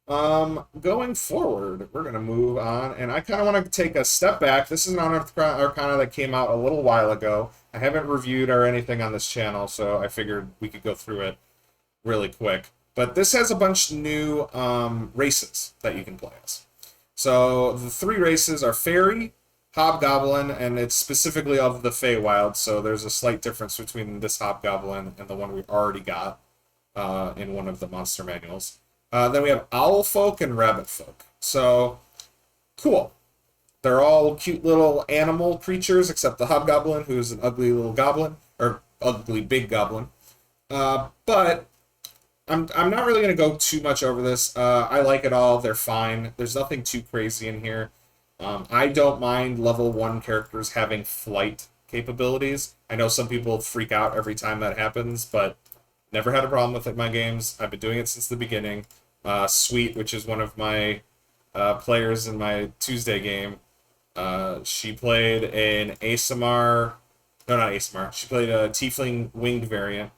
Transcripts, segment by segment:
Going forward, we're gonna move on, and I kind of want to take a step back. This is an Unearthed Arcana that came out a little while ago. I haven't reviewed or anything on this channel, so I figured we could go through it really quick. But this has a bunch of new races that you can play as. So the three races are Fairy, Hobgoblin, and it's specifically of the Feywild, so there's a slight difference between this Hobgoblin and the one we already got in one of the monster manuals. Then we have Owl Folk and Rabbit Folk. So, cool. They're all cute little animal creatures, except the Hobgoblin, who's an ugly little goblin, or ugly big goblin. But I'm not really going to go too much over this. I like it all. They're fine. There's nothing too crazy in here. I don't mind level 1 characters having flight capabilities. I know some people freak out every time that happens, but never had a problem with it in my games. I've been doing it since the beginning. Sweet, which is one of my players in my Tuesday game, she played an ASMR... No, not ASMR. She played a Tiefling winged variant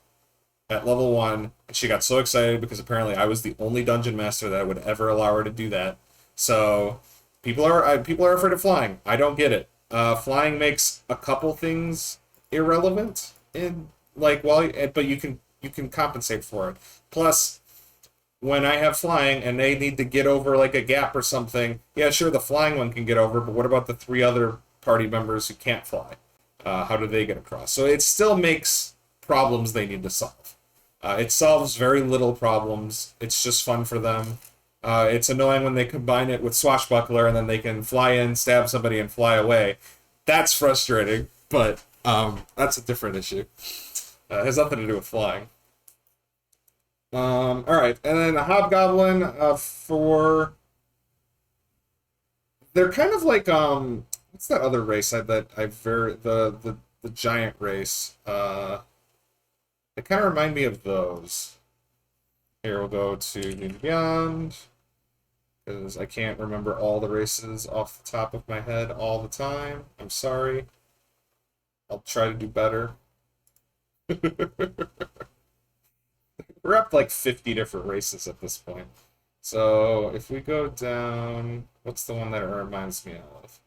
at level 1, and she got so excited because apparently I was the only dungeon master that would ever allow her to do that. So people are afraid of flying. I don't get it. Flying makes a couple things irrelevant in but you can compensate for it. Plus, when I have flying and they need to get over like a gap or something, yeah, sure, the flying one can get over, but what about the 3 other party members who can't fly? How do they get across? So it still makes problems they need to solve. It solves very little problems. It's just fun for them. It's annoying when they combine it with Swashbuckler and then they can fly in, stab somebody, and fly away. That's frustrating, but that's a different issue. It has nothing to do with flying. Alright, and then the Hobgoblin, they're kind of like, what's that other race the giant race, they kind of remind me of those. Here, we'll go to New Beyond, because I can't remember all the races off the top of my head all the time. I'm sorry. I'll try to do better. We're up like 50 different races at this point. So, if we go down... What's the one that it reminds me of?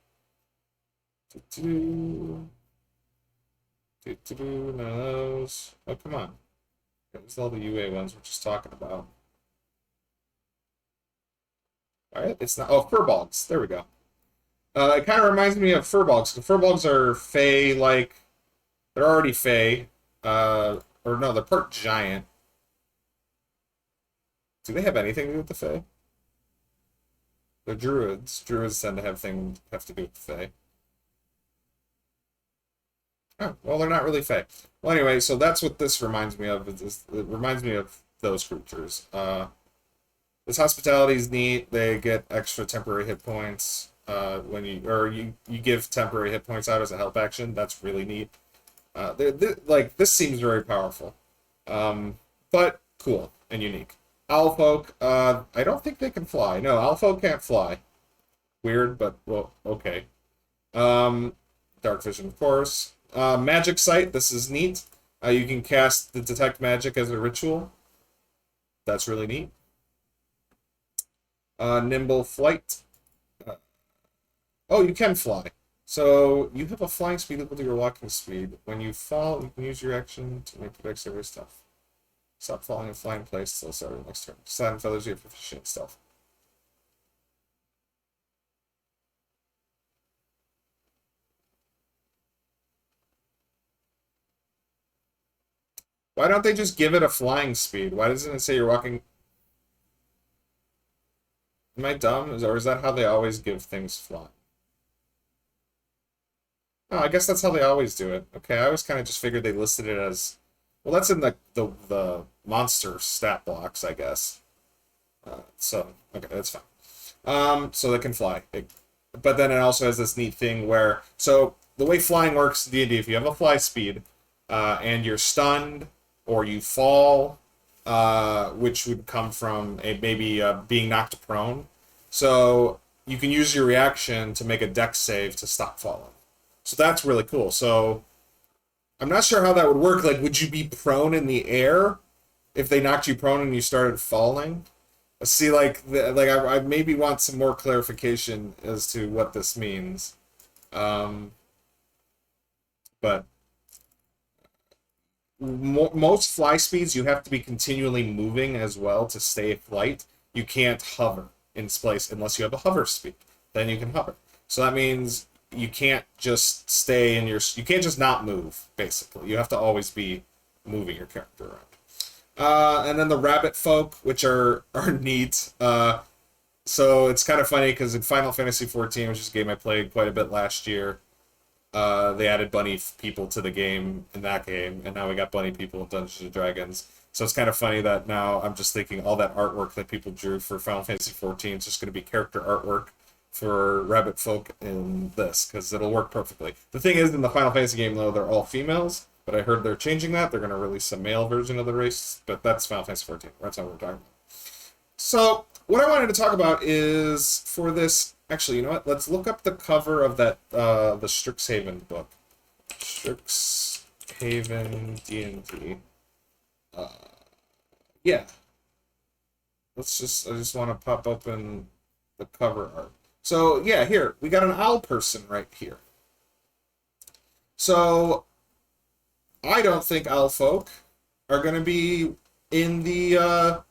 None of those. Oh, come on. There's all the UA ones we're just talking about. Alright, it's not... Oh, Furbolgs. There we go. It kind of reminds me of Furbolgs. The Furbolgs are Fey, like... They're already Fey. Or no, they're part giant. Do they have anything to do with the Fey? They're druids. Druids tend to have to do with the Fey. Oh, well, they're not really Fey. Well, anyway, so that's what this reminds me of. It reminds me of those creatures. This hospitality is neat. They get extra temporary hit points when you give temporary hit points out as a help action. That's really neat. Like, this seems very powerful, but cool and unique. Owlfolk, I don't think they can fly. No, Owlfolk can't fly. Weird, but, well, okay. Dark Vision, of course. Magic Sight, this is neat. You can cast the Detect Magic as a ritual. That's really neat. Nimble Flight. Oh, you can fly. So, you have a flying speed equal to your walking speed. When you fall, you can use your action to make the next area stuff. Stop falling and fly in place till the start of the next turn. Slide and feathers, you have proficient stealth. Why don't they just give it a flying speed? Why doesn't it say you're walking... Am I dumb? Or is that how they always give things flying? Oh, I guess that's how they always do it. Okay, I always kind of just figured they listed it as... Well, that's in the monster stat blocks, I guess. So, okay, that's fine. So they can fly. But then it also has this neat thing where... So, the way flying works in D&D, if you have a fly speed, and you're stunned, or you fall, which would come from maybe being knocked prone. So, you can use your reaction to make a dex save to stop falling. So that's really cool. So, I'm not sure how that would work. Like, would you be prone in the air if they knocked you prone and you started falling? See, I maybe want some more clarification as to what this means. But most fly speeds, you have to be continually moving as well to stay flight. You can't hover in space unless you have a hover speed. Then you can hover. So that means you can't just stay in your... You can't just not move, basically. You have to always be moving your character around. And then the rabbit folk, which are neat. So it's kind of funny because in Final Fantasy XIV, which is a game I played quite a bit last year, they added bunny people to the game in that game, and now we got bunny people in Dungeons and Dragons. So it's kind of funny that now I'm just thinking all that artwork that people drew for Final Fantasy XIV is just going to be character artwork for rabbit folk in this, because it'll work perfectly. The thing is, in the Final Fantasy game, though, they're all females, but I heard they're changing that. They're going to release a male version of the race, but that's Final Fantasy XIV. That's not what we're talking about. So what I wanted to talk about is, for this... Actually, you know what? Let's look up the cover of that, the Strixhaven book. Strixhaven D&D. Yeah. I just want to pop open the cover art. So, yeah, here. We got an owl person right here. So, I don't think owl folk are going to be in the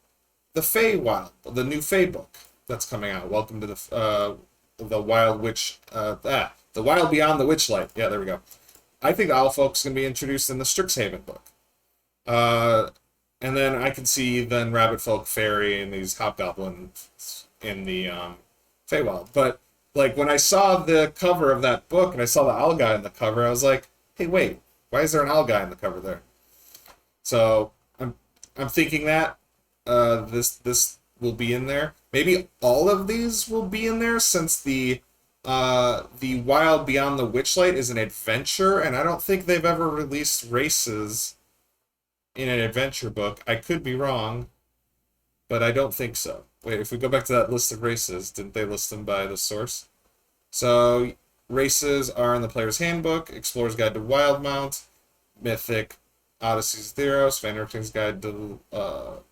Feywild, the new Fey book that's coming out. Welcome to the Wild the Wild Beyond the Witchlight. Yeah, there we go. I think the owl folk's going to be introduced in the Strixhaven book. And then I can see then rabbit folk, fairy, and these hobgoblins in the Feywild. But like when I saw the cover of that book and I saw the owl guy in the cover, I was like, hey, wait, why is there an owl guy in the cover there? So I'm thinking that this will be in there. Maybe all of these will be in there, since the Wild Beyond the Witchlight is an adventure, and I don't think they've ever released races in an adventure book. I could be wrong, but I don't think so. Wait, if we go back to that list of races, didn't they list them by the source? So races are in the Player's Handbook, Explorer's Guide to Wildmount, Mythic, Odyssey's Theros, Vanderting's Guide to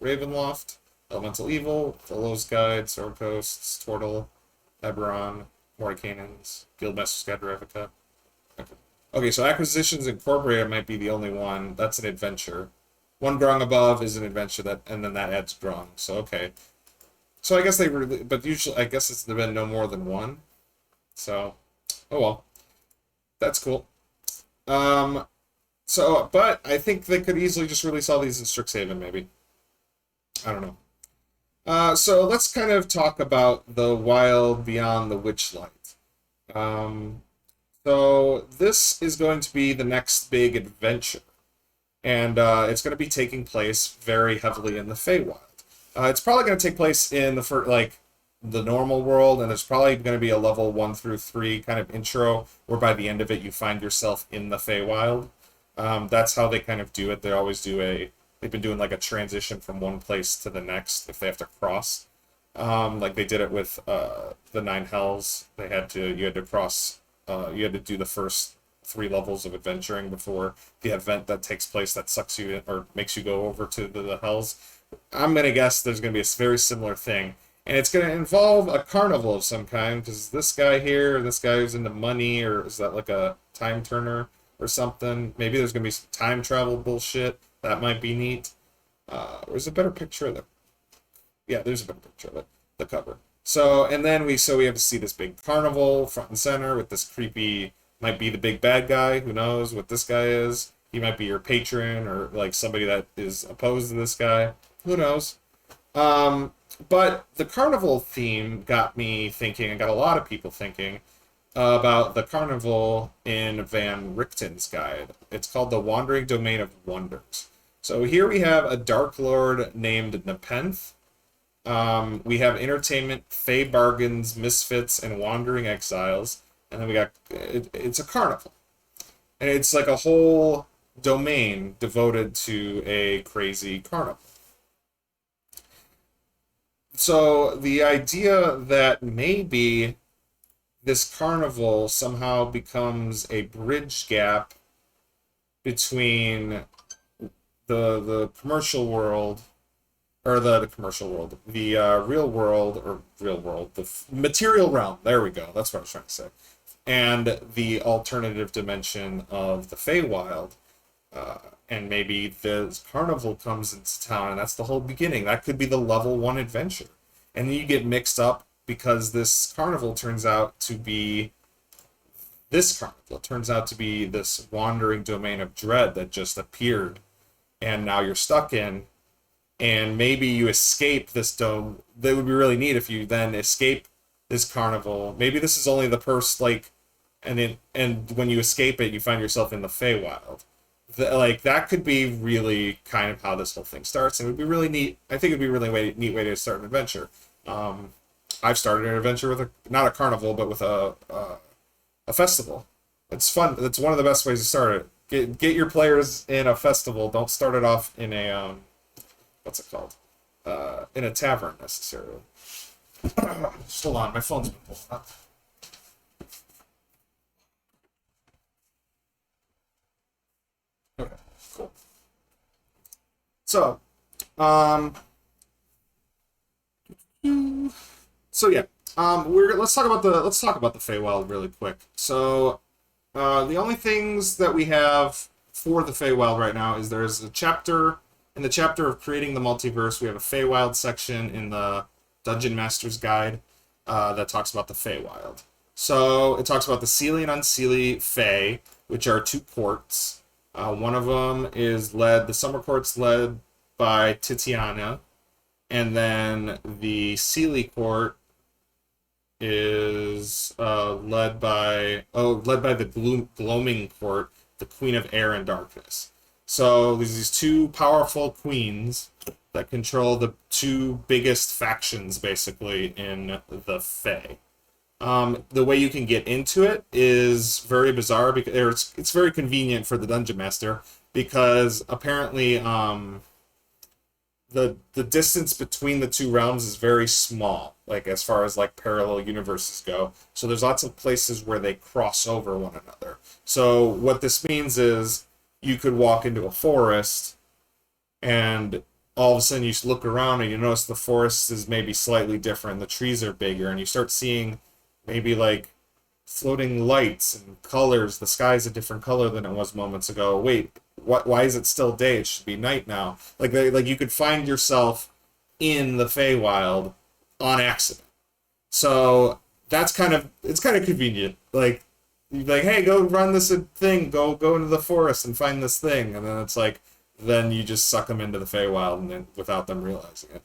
Ravenloft, Elemental Evil, Philow's Guide, Sword Coasts, Tortle, Eberron, Mordenkainen's, Guildmaster's Guide to Ravnica. Okay, so Acquisitions Incorporated might be the only one. That's an adventure. One Grung Above is an adventure, and then that adds Grung. So, okay. So I guess but usually, I guess it's been no more than one. So, oh well. That's cool. But I think they could easily just release all these in Strixhaven, maybe. I don't know. So let's kind of talk about the Wild Beyond the Witchlight. So this is going to be the next big adventure, and it's going to be taking place very heavily in the Feywild. It's probably going to take place in the normal world, and there's probably going to be a level 1 through 3 kind of intro, where by the end of it you find yourself in the Feywild. That's how they kind of do it. They always do they've been doing like a transition from one place to the next if they have to cross. Like they did it with the Nine Hells. You had to cross, you had to do the first 3 levels of adventuring before the event that takes place that sucks you in, or makes you go over to the Hells. I'm going to guess there's going to be a very similar thing. And it's going to involve a carnival of some kind, because this guy here, this guy who's into money, or is that like a time turner or something? Maybe there's going to be some time travel bullshit. That might be neat. There's a better picture of it. Yeah, there's a better picture of it. The cover. So, and then we have to see this big carnival front and center with this creepy, might be the big bad guy. Who knows what this guy is? He might be your patron, or like somebody that is opposed to this guy. Who knows? But the carnival theme got me thinking, and got a lot of people thinking, about the carnival in Van Richten's guide. It's called the Wandering Domain of Wonders. So here we have a Dark Lord named Nepenthe. We have entertainment, fey bargains, misfits, and wandering exiles. And then we got, it's a carnival. And it's like a whole domain devoted to a crazy carnival. So the idea that maybe this carnival somehow becomes a bridge gap between the commercial world or the commercial world, the real world, the material realm. There we go. That's what I was trying to say. And the alternative dimension of the Feywild. And maybe the carnival comes into town, and that's the whole beginning. That could be the level 1 adventure. And then you get mixed up because this carnival turns out to be this carnival. It turns out to be this wandering domain of dread that just appeared, and now you're stuck in. And maybe you escape this dome. That would be really neat if you then escape this carnival. Maybe this is only the first, like, and when you escape it, you find yourself in the Feywild. Like, that could be really kind of how this whole thing starts, and it would be really neat. I think it would be a really neat way to start an adventure. I've started an adventure with not a carnival, but with a festival. It's fun. It's one of the best ways to start it. Get your players in a festival. Don't start it off in a what's it called? In a tavern necessarily. Just hold on, my phone's been pulling up. Okay, cool. So, yeah, let's talk about the Feywild really quick. So, the only things that we have for the Feywild right now is there's a chapter in the chapter of creating the multiverse. We have a Feywild section in the Dungeon Master's Guide that talks about the Feywild. So it talks about the Seelie and Unseelie Fey, which are 2 courts. One of them is the Summer Court's led by Titiana, and then the Seelie Court is led by the Gloaming Court, the Queen of Air and Darkness. So there's these 2 powerful queens that control the 2 biggest factions, basically, in the Fae. The way you can get into it is very bizarre, because it's very convenient for the Dungeon Master, because apparently the distance between the 2 realms is very small, like as far as like parallel universes go. So there's lots of places where they cross over one another. So what this means is you could walk into a forest, and all of a sudden you look around and you notice the forest is maybe slightly different, the trees are bigger, and you start seeing maybe like floating lights and colors. The sky's a different color than it was moments ago. Wait, why is it still day? It should be night now. Like you could find yourself in the Feywild on accident. So it's kind of convenient. Like, you'd be like, hey, go run this thing, go into the forest and find this thing, and then it's like, then you just suck them into the Feywild and then, without them realizing it.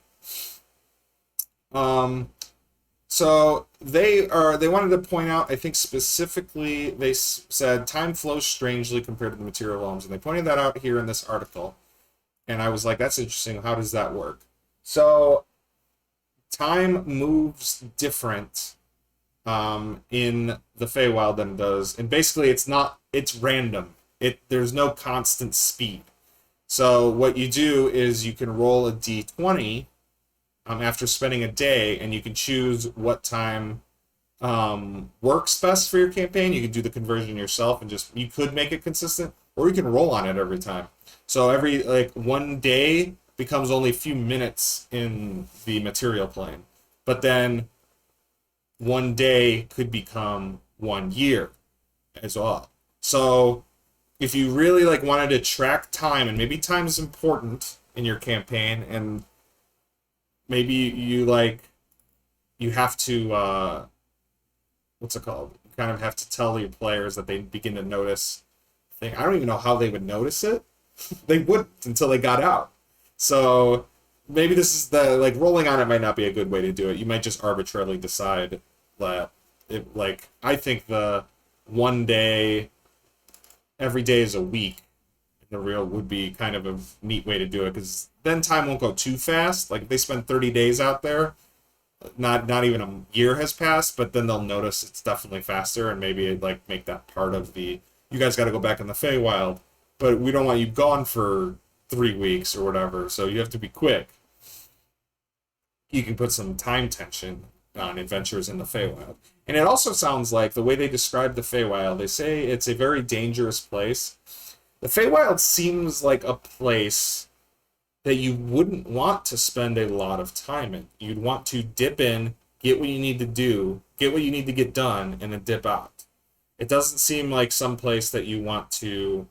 So they wanted to point out, I think specifically, they said time flows strangely compared to the material realms, and they pointed that out here in this article. And I was like, that's interesting. How does that work? So time moves different in the Feywild than it does, and basically it's random. There's no constant speed. So what you do is you can roll a d20 after spending a day, and you can choose what time works best for your campaign. You can do the conversion yourself, and you could make it consistent, or you can roll on it every time. So every one day becomes only a few minutes in the material plane, but then one day could become 1 year as well. So if you really wanted to track time, and maybe time is important in your campaign, and maybe you have to what's it called? You kind of have to tell your players that they begin to notice things. I don't even know how they would notice it. They wouldn't until they got out. So maybe this is rolling on it might not be a good way to do it. You might just arbitrarily decide that I think the 1 day every day is a week in the real would be kind of a neat way to do it, because then time won't go too fast. Like if they spend 30 days out there, not even a year has passed, but then they'll notice it's definitely faster, and maybe make that part of the, you guys got to go back in the Feywild, but we don't want you gone for 3 weeks or whatever, so you have to be quick. You can put some time tension on adventures in the Feywild. And it also sounds like the way they describe the Feywild, they say it's a very dangerous place. The Feywild seems like a place that you wouldn't want to spend a lot of time in. You'd want to dip in, get what you need to do, get what you need to get done, and then dip out. It doesn't seem like some place that you want to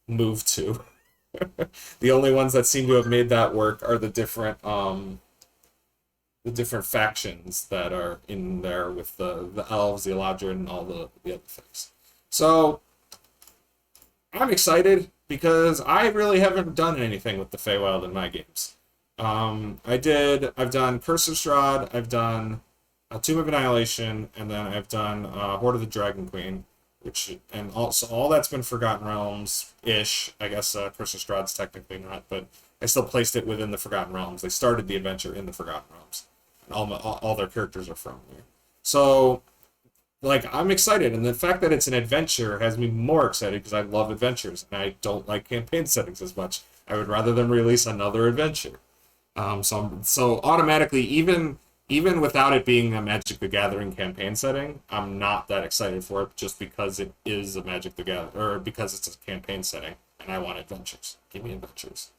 move to. The only ones that seem to have made that work are the different factions that are in there with the elves, the Eladrin, and all the other things. So I'm excited because I really haven't done anything with the Feywild in my games. I've done Curse of Strahd, I've done Tomb of Annihilation, and then I've done Horde of the Dragon Queen, and also all that's been Forgotten Realms-ish. I guess Curse of Strahd's technically not, but I still placed it within the Forgotten Realms. They started the adventure in the Forgotten Realms, and all their characters are from here. So, like, I'm excited, and the fact that it's an adventure has me more excited because I love adventures, and I don't like campaign settings as much. I would rather them release another adventure. So automatically, even without it being a Magic the Gathering campaign setting, I'm not that excited for it just because it is a Magic the Gathering, or because it's a campaign setting, and I want adventures. Give me adventures.